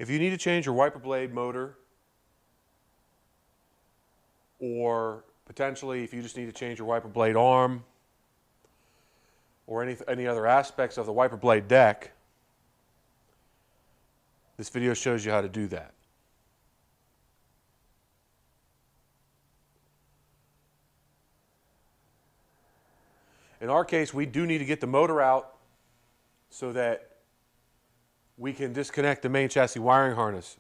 If you need to change your wiper blade motor, or potentially if you just need to change your wiper blade arm, or any other aspects of the wiper blade deck, this video shows you how to do that. In our case, we do need to get the motor out so that we can disconnect the main chassis wiring harness.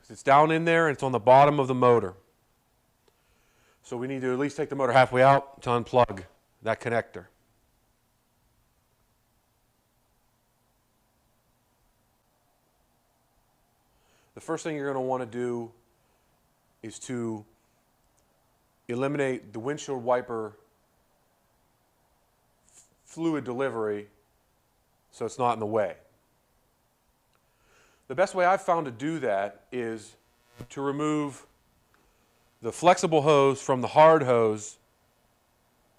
It's down in there and it's on the bottom of the motor. So we need to at least take the motor halfway out to unplug that connector. The first thing you're going to want to do is to eliminate the windshield wiper fluid delivery so it's not in the way. The best way I've found to do that is to remove the flexible hose from the hard hose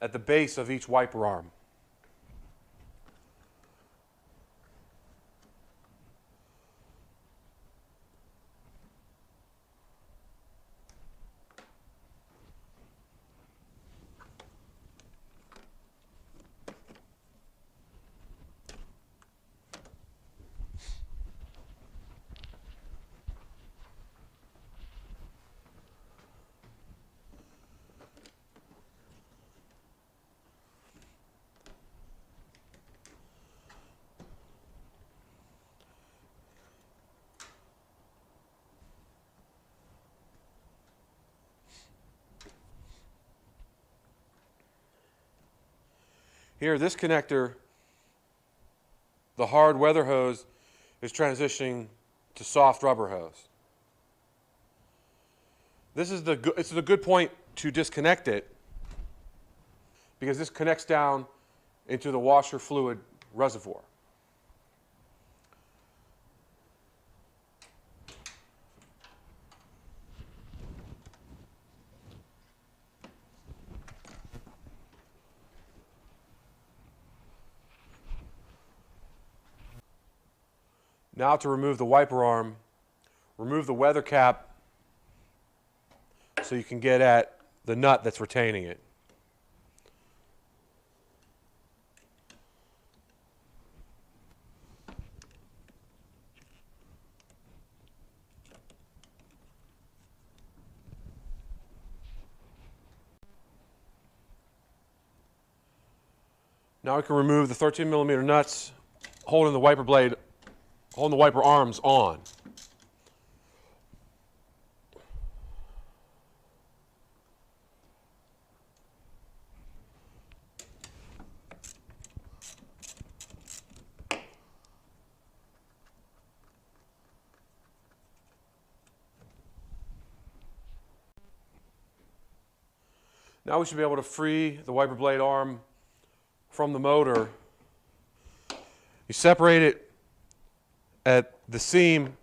at the base of each wiper arm. Here, this connector, the hard weather hose, is transitioning to soft rubber hose. This is a good point to disconnect it because this connects down into the washer fluid reservoir. Now to remove the wiper arm, remove the weather cap so you can get at the nut that's retaining it. Now we can remove the 13mm nuts holding the wiper blade, holding the wiper arms on. Now we should be able to free the wiper blade arm from the motor. You separate it at the seam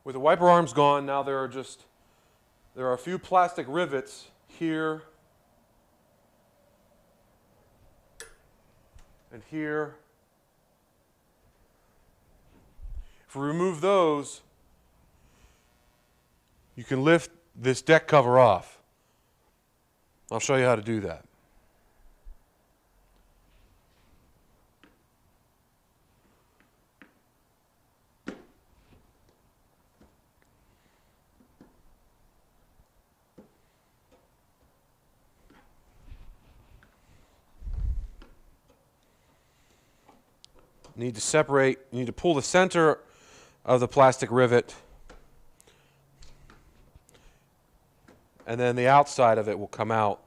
with the wiper arms gone. Now there are a few plastic rivets here and here. If we remove those, you can lift this deck cover off. I'll show you how to do that. You need to separate, you need to pull the center of the plastic rivet, and then the outside of it will come out.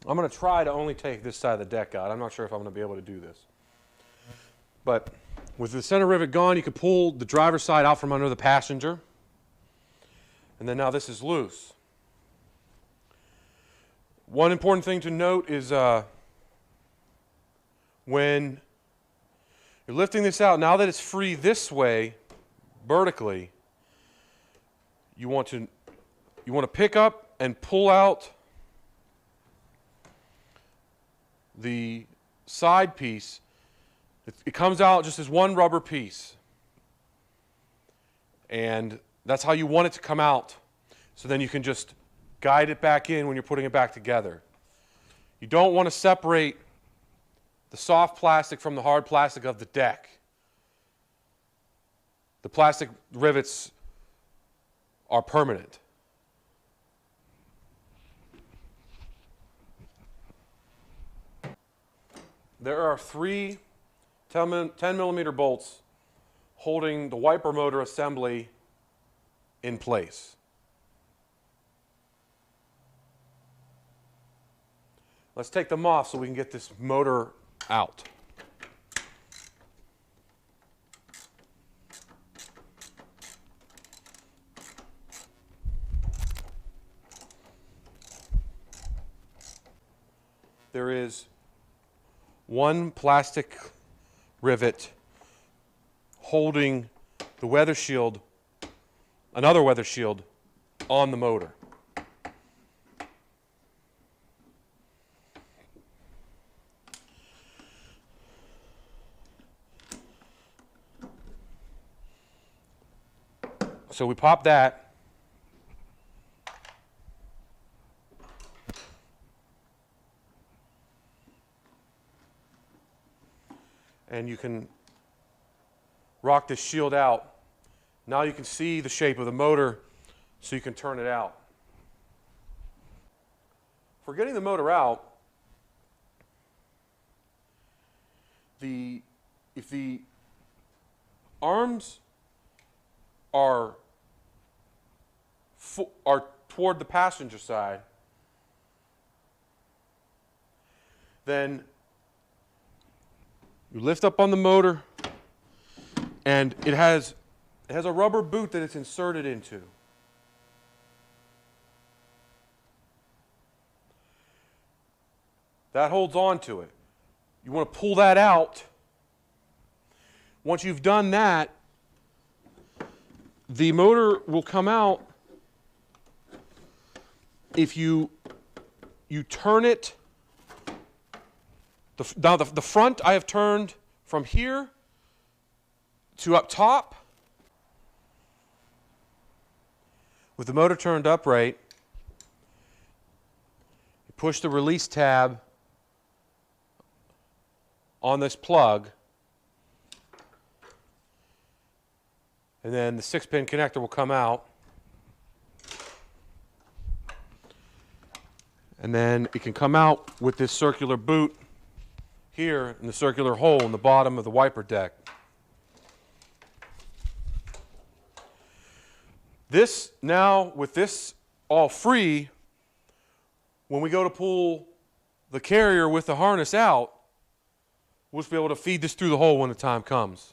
I'm going to try to only take this side of the deck out. I'm not sure if I'm going to be able to do this. But with the center rivet gone, you can pull the driver's side out from under the passenger. And then now this is loose. One important thing to note is when you're lifting this out, now that it's free this way, vertically, you want to pick up and pull out the side piece. It comes out just as one rubber piece. And that's how you want it to come out. So then you can just guide it back in when you're putting it back together. You don't want to separate the soft plastic from the hard plastic of the deck. The plastic rivets are permanent. There are 3 10 millimeter bolts holding the wiper motor assembly in place. Let's take them off so we can get this motor out. There is one plastic rivet holding the weather shield, another weather shield, on the motor. So we pop that. And you can rock this shield out. Now you can see the shape of the motor, so you can turn it out. For getting the motor out, if the arms are toward the passenger side, then you lift up on the motor, and it has a rubber boot that it's inserted into. That holds on to it. You want to pull that out. Once you've done that, the motor will come out if you turn it. Now the front I have turned from here to up top. With the motor turned upright, you push the release tab on this plug, and then the 6-pin connector will come out. And then it can come out with this circular boot here in the circular hole in the bottom of the wiper deck. This now, with this all free, when we go to pull the carrier with the harness out, we'll just be able to feed this through the hole when the time comes.